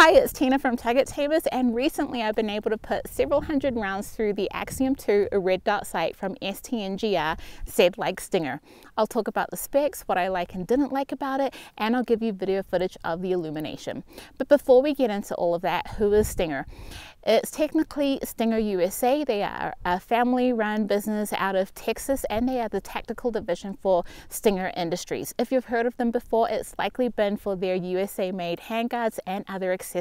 Hi, it's Tina from Tamers, and recently I've been able to put several hundred rounds through the Axiom II red dot sight from STNGR Like Stinger. I'll talk about the specs, what I like and didn't like about it, and I'll give you video footage of the Illumination. But before we get into all of that, who is Stinger? It's technically Stinger USA. They are a family-run business out of Texas, and they are the tactical division for Stinger Industries. If you've heard of them before, it's likely been for their USA-made handguards and other accessories.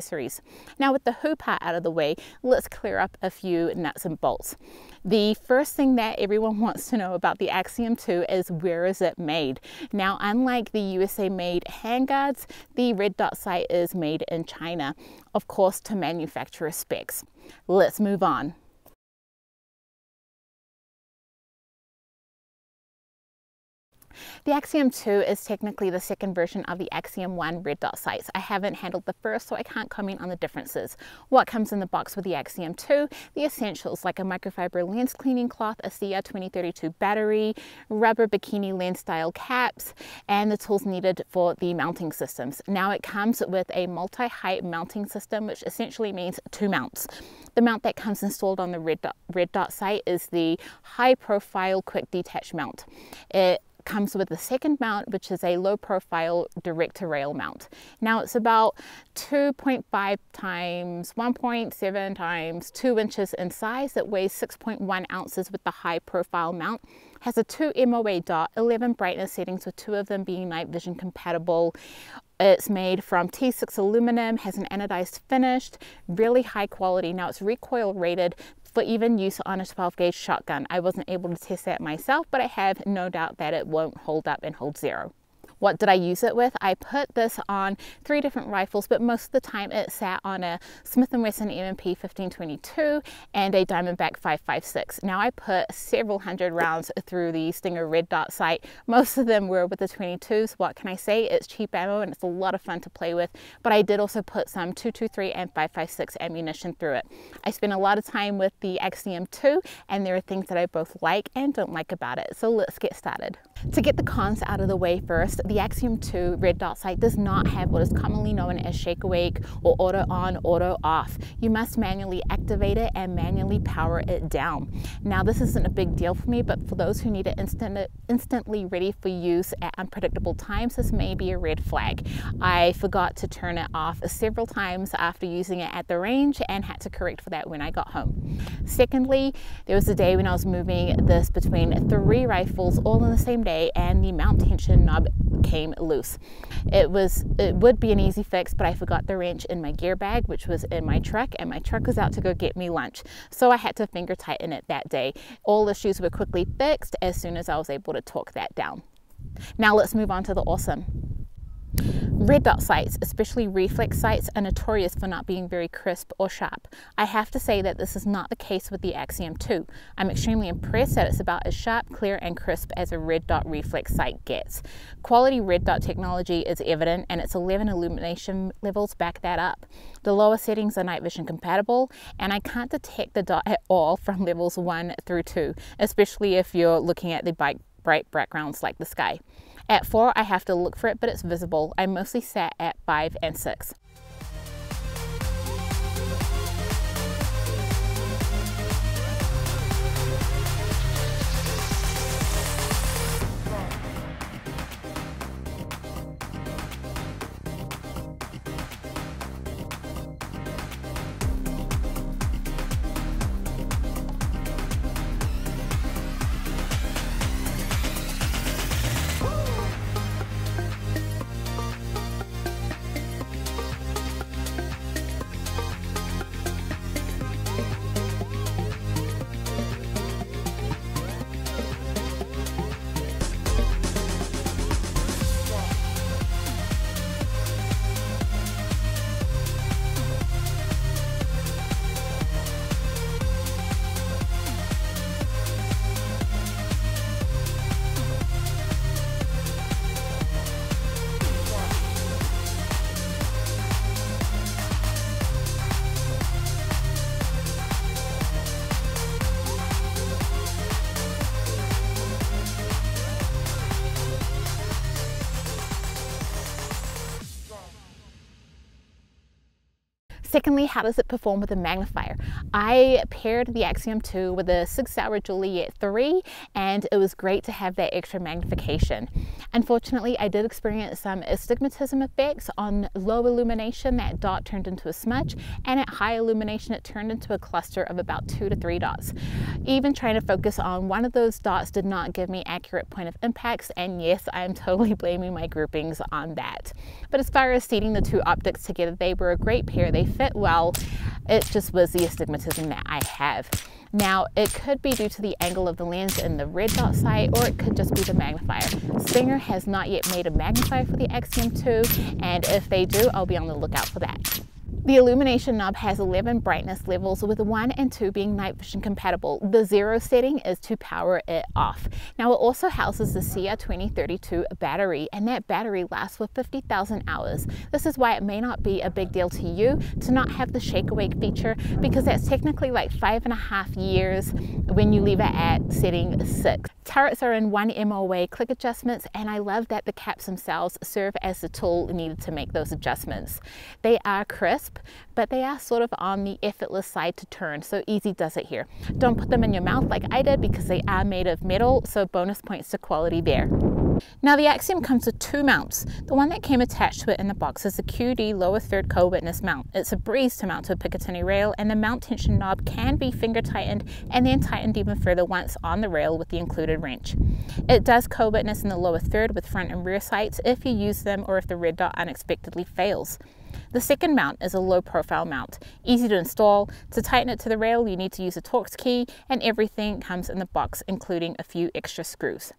Now, with the who part out of the way, let's clear up a few nuts and bolts. The first thing that everyone wants to know about the Axiom II is, where is it made? Now, unlike the USA-made handguards, the red dot sight is made in China, of course, to manufacturer specs. Let's move on. The Axiom II is technically the second version of the Axiom I red dot sights. I haven't handled the first, so I can't comment on the differences. What comes in the box with the Axiom II? The essentials like a microfiber lens cleaning cloth, a CR2032 battery, rubber bikini lens style caps, and the tools needed for the mounting systems. Now it comes with a multi-height mounting system, which essentially means two mounts. The mount that comes installed on the red dot sight is the high profile quick detach mount. It comes with the second mount, which is a low profile direct to rail mount. Now it's about 2.5 times 1.7 times 2 inches in size. It weighs 6.1 ounces with the high profile mount. Has a 2 MOA dot, 11 brightness settings, with 2 of them being night vision compatible. It's made from T6 aluminum, has an anodized finish, really high quality. Now it's recoil rated for even use on a 12 gauge shotgun. I wasn't able to test that myself, but I have no doubt that it won't hold up and hold zero. What did I use it with? I put this on 3 different rifles, but most of the time it sat on a Smith & Wesson M&P 1522 and a Diamondback 5.56. Now I put several hundred rounds through the Stinger red dot sight. Most of them were with the 22s. What can I say? It's cheap ammo and it's a lot of fun to play with, but I did also put some 223 and 5.56 ammunition through it. I spent a lot of time with the Axiom II, and there are things that I both like and don't like about it. So let's get started. To get the cons out of the way first, the Axiom II red dot sight does not have what is commonly known as shake awake or auto on, auto off. You must manually activate it and manually power it down. Now this isn't a big deal for me, but for those who need it instantly ready for use at unpredictable times, this may be a red flag. I forgot to turn it off several times after using it at the range and had to correct for that when I got home. Secondly, there was a day when I was moving this between 3 rifles all on the same day, and the mount tension knob came loose. It would be an easy fix, but I forgot the wrench in my gear bag, which was in my truck, and my truck was out to go get me lunch, so I had to finger tighten it that day. All issues were quickly fixed as soon as I was able to torque that down. Now let's move on to the awesome. Red dot sights, especially reflex sights, are notorious for not being very crisp or sharp. I have to say that this is not the case with the Axiom II. I'm extremely impressed that it's about as sharp, clear, and crisp as a red dot reflex sight gets. Quality red dot technology is evident, and its 11 illumination levels back that up. The lower settings are night vision compatible, and I can't detect the dot at all from levels 1 through 2, especially if you're looking at the bright backgrounds like the sky. At 4, I have to look for it, but it's visible. I mostly sat at 5 and 6. Secondly, how does it perform with a magnifier? I paired the Axiom II with a Sig Sauer Juliet 3, and it was great to have that extra magnification. Unfortunately, I did experience some astigmatism effects. On low illumination, that dot turned into a smudge, and at high illumination, it turned into a cluster of about 2 to 3 dots. Even trying to focus on one of those dots did not give me accurate point of impacts, and yes, I am totally blaming my groupings on that. But as far as seating the two optics together, they were a great pair. They fit well. It just was the astigmatism that I have. Now, it could be due to the angle of the lens in the red dot sight, or it could just be the magnifier. Stinger has not yet made a magnifier for the Axiom II, and if they do, I'll be on the lookout for that. The illumination knob has 11 brightness levels, with 1 and 2 being night vision compatible. The 0 setting is to power it off. Now, it also houses the CR2032 battery, and that battery lasts for 50,000 hours. This is why it may not be a big deal to you to not have the shake awake feature, because that's technically like 5.5 years when you leave it at setting 6. Turrets are in 1 MOA click adjustments, and I love that the caps themselves serve as the tool needed to make those adjustments. They are crisp, but they are sort of on the effortless side to turn, so easy does it here. Don't put them in your mouth like I did, because they are made of metal, so bonus points to quality there. Now, the Axiom comes with 2 mounts. The one that came attached to it in the box is the QD lower third co-witness mount. It's a breeze to mount to a Picatinny rail, and the mount tension knob can be finger tightened and then tightened even further once on the rail with the included wrench. It does co-witness in the lower third with front and rear sights if you use them, or if the red dot unexpectedly fails. The second mount is a low profile mount, easy to install. To tighten it to the rail, you need to use a Torx key, and everything comes in the box, including a few extra screws.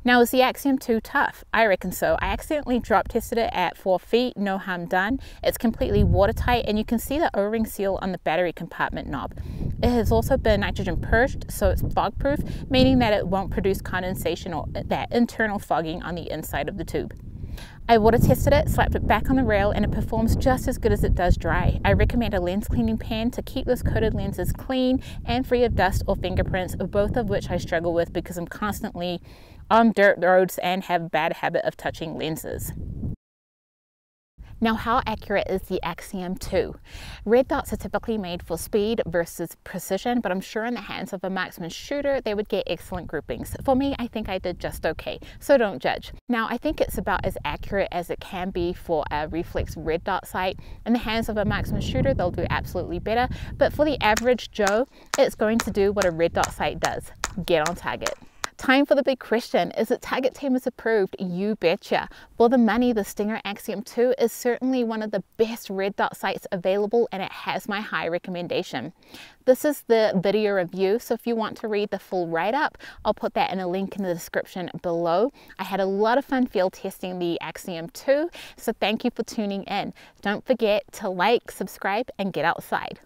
Now, is the Axiom II tough? I reckon so. I accidentally drop tested it at 4 feet, no harm done. It's completely watertight, and you can see the O-ring seal on the battery compartment knob. It has also been nitrogen purged, so it's fog proof, meaning that it won't produce condensation or that internal fogging on the inside of the tube. I water tested it, slapped it back on the rail, and it performs just as good as it does dry. I recommend a lens cleaning pen to keep those coated lenses clean and free of dust or fingerprints, both of which I struggle with because I'm constantly on dirt roads and have a bad habit of touching lenses. Now, how accurate is the Axiom II? Red dots are typically made for speed versus precision, but I'm sure in the hands of a marksman shooter, they would get excellent groupings. For me, I think I did just okay, so don't judge. Now, I think it's about as accurate as it can be for a reflex red dot sight. In the hands of a marksman shooter, they'll do absolutely better, but for the average Joe, it's going to do what a red dot sight does: get on target. Time for the big question. Is it Target Tamers approved? You betcha. For the money, the STNGR Axiom II is certainly one of the best red dot sights available, and it has my high recommendation. This is the video review, so if you want to read the full write-up, I'll put that in a link in the description below. I had a lot of fun field testing the Axiom II, so thank you for tuning in. Don't forget to like, subscribe, and get outside.